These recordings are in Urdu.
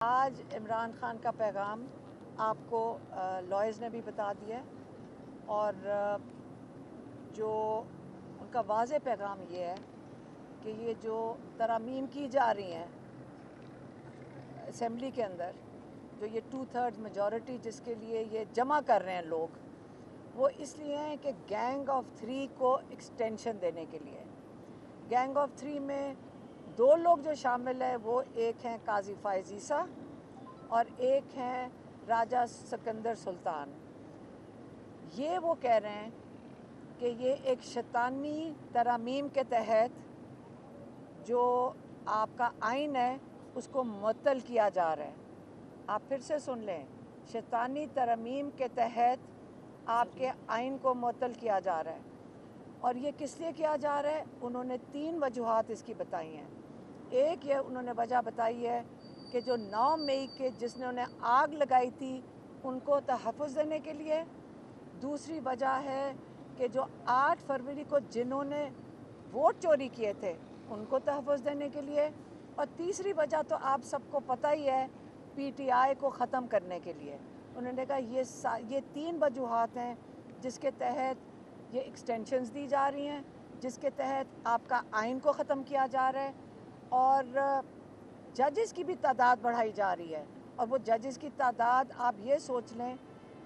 آج عمران خان کا پیغام آپ کو لائرز نے بھی بتا دیا ہے، اور جو ان کا واضح پیغام یہ ہے کہ یہ جو ترامیم کی جا رہی ہیں اسمبلی کے اندر، جو یہ 2/3 میجورٹی جس کے لیے یہ جمع کر رہے ہیں لوگ، وہ اس لیے ہیں کہ گینگ آف 3 کو ایکسٹینشن دینے کے لیے۔ گینگ آف 3 میں 2 لوگ جو شامل ہیں، وہ ایک ہیں قاضی فائز عیسیٰ اور ایک ہیں راجہ سکندر سلطان۔ یہ وہ کہہ رہے ہیں کہ یہ ایک شیطانی ترامیم کے تحت جو آپ کا آئین ہے اس کو معطل کیا جا رہا ہے۔ آپ پھر سے سن لیں، شیطانی ترامیم کے تحت آپ کے آئین کو معطل کیا جا رہا ہے۔ اور یہ کس لیے کیا جا رہا ہے؟ انہوں نے 3 وجوہات اس کی بتائی ہیں۔ ایک یہ انہوں نے وجہ بتائی ہے کہ جو 9 مئی کے جس نے انہیں آگ لگائی تھی ان کو تحفظ دینے کے لیے۔ دوسری وجہ ہے کہ جو 8 فروری کو جنہوں نے ووٹ چوری کیے تھے ان کو تحفظ دینے کے لیے۔ اور تیسری وجہ تو آپ سب کو پتہ ہی ہے، پی ٹی آئی کو ختم کرنے کے لیے۔ انہوں نے کہا یہ 3 وجوہات ہیں جس کے تحت یہ ایکسٹینشنز دی جا رہی ہیں، جس کے تحت آپ کا آئین کو ختم کیا جا رہا ہے، اور ججز کی بھی تعداد بڑھائی جا رہی ہے۔ اور وہ ججز کی تعداد آپ یہ سوچ لیں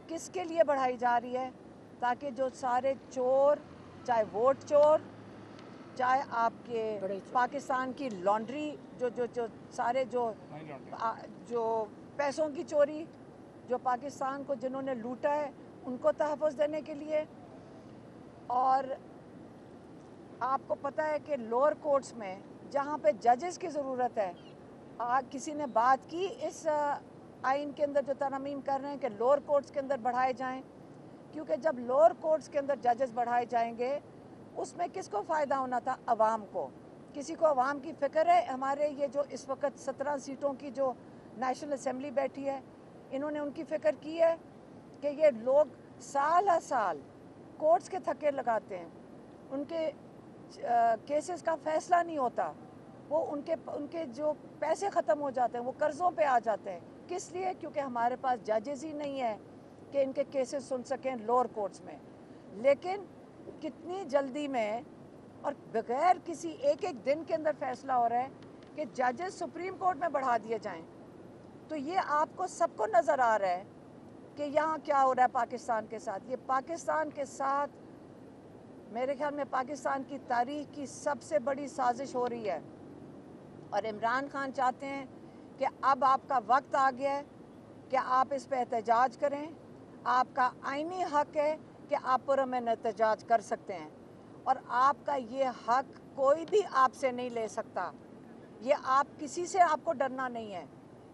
کس کے لیے بڑھائی جا رہی ہے، تاکہ جو سارے چور، چاہے ووٹ چور، چاہے آپ کے پاکستان کی لانڈری، جو سارے جو پیسوں کی چوری، جو پاکستان کو جنہوں نے لوٹا ہے ان کو تحفظ دینے کے لیے۔ اور آپ کو پتہ ہے کہ لوور کورٹس میں جہاں پہ ججز کی ضرورت ہے، کسی نے بات کی اس آئین کے اندر جو ترامیم کر رہے ہیں کہ لوور کورٹس کے اندر بڑھائے جائیں، کیونکہ جب لوور کورٹس کے اندر ججز بڑھائے جائیں گے اس میں کس کو فائدہ ہونا تھا؟ عوام کو۔ کسی کو عوام کی فکر ہے؟ ہمارے یہ جو اس وقت 17 سیٹوں کی جو نیشنل اسمبلی بیٹھی ہے، انہوں نے ان کی فکر کی ہے کہ یہ لوگ سال ہر سال کورٹس کے تھکے لگاتے ہیں، ان کے کیسز کا فیصلہ نہیں ہوتا، وہ ان کے جو پیسے ختم ہو جاتے ہیں، وہ قرضوں پہ آ جاتے ہیں۔ کس لیے؟ کیونکہ ہمارے پاس ججز ہی نہیں ہیں کہ ان کے کیسز سن سکیں لوور کورٹس میں۔ لیکن کتنی جلدی میں اور بغیر کسی ایک دن کے اندر فیصلہ ہو رہا ہے کہ ججز سپریم کورٹ میں بڑھا دیے جائیں۔ تو یہ آپ کو سب کو نظر آ رہا ہے کہ یہاں کیا ہو رہا ہے پاکستان کے ساتھ۔ یہ پاکستان کے ساتھ میرے خیال میں پاکستان کی تاریخ کی سب سے بڑی سازش ہو رہی ہے، اور عمران خان چاہتے ہیں کہ اب آپ کا وقت آ گیا ہے کہ آپ اس پہ احتجاج کریں۔ آپ کا آئینی حق ہے کہ آپ پرامن احتجاج کر سکتے ہیں، اور آپ کا یہ حق کوئی بھی آپ سے نہیں لے سکتا۔ یہ آپ کسی سے آپ کو ڈرنا نہیں ہے،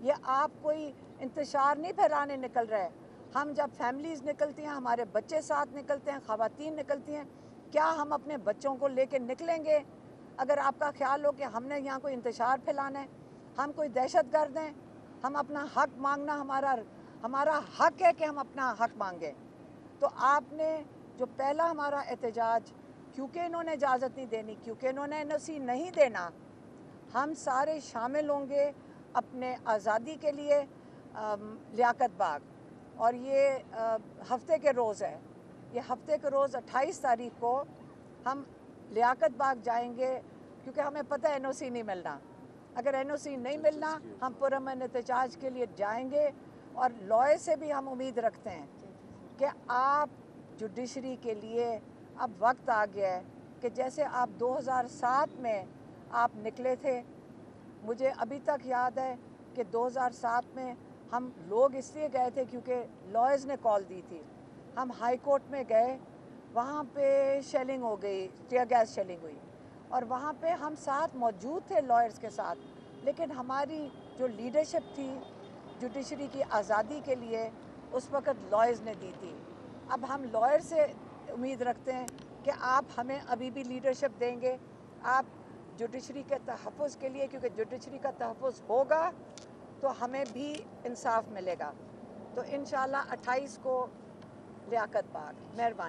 یہ آپ کوئی انتشار نہیں پھیلانے نکل رہے۔ ہم جب فیملیز نکلتی ہیں، ہمارے بچے ساتھ نکلتے ہیں، خواتین نکلتی ہیں، کیا ہم اپنے بچوں کو لے کے نکلیں گے اگر آپ کا خیال ہو کہ ہم نے یہاں کوئی انتشار پھیلانا ہے، ہم کوئی دہشت گرد ہیں؟ ہم اپنا حق مانگنا ہمارا حق ہے کہ ہم اپنا حق مانگیں۔ تو آپ نے جو پہلا ہمارا احتجاج، کیونکہ انہوں نے اجازت نہیں دینی، کیونکہ انہوں نے NOC نہیں دینا، ہم سارے شامل ہوں گے اپنے آزادی کے لیے لیاقت باغ۔ اور یہ ہفتے کے روز ہے، یہ ہفتے کے روز 28 تاریخ کو ہم لیاقت باغ جائیں گے، کیونکہ ہمیں پتہ ہے NOC نہیں ملنا۔ اگر NOC نہیں ملنا ہم پرامن احتجاج کے لیے جائیں گے، اور لائر سے بھی ہم امید رکھتے ہیں کہ آپ جوڈیشری کے لیے اب وقت آ گیا ہے کہ جیسے آپ 2007 میں آپ نکلے تھے۔ مجھے ابھی تک یاد ہے کہ 2007 میں ہم لوگ اس لیے گئے تھے کیونکہ لائرز نے کال دی تھی۔ ہم ہائی کورٹ میں گئے، وہاں پہ شیلنگ ہو گئی، ٹیئر گیس شیلنگ ہوئی، اور وہاں پہ ہم ساتھ موجود تھے لائرز کے ساتھ، لیکن ہماری جو لیڈرشپ تھی جوڈیشری کی آزادی کے لیے اس وقت لائرز نے دی تھی۔ اب ہم لائر سے امید رکھتے ہیں کہ آپ ہمیں ابھی بھی لیڈرشپ دیں گے، آپ جوڈیشری کے تحفظ کے لیے، کیونکہ جوڈیشری کا تحفظ ہوگا تو ہمیں بھی انصاف ملے گا۔ تو انشاءاللہ 28 کو لیاقت باغ۔ مہربانی۔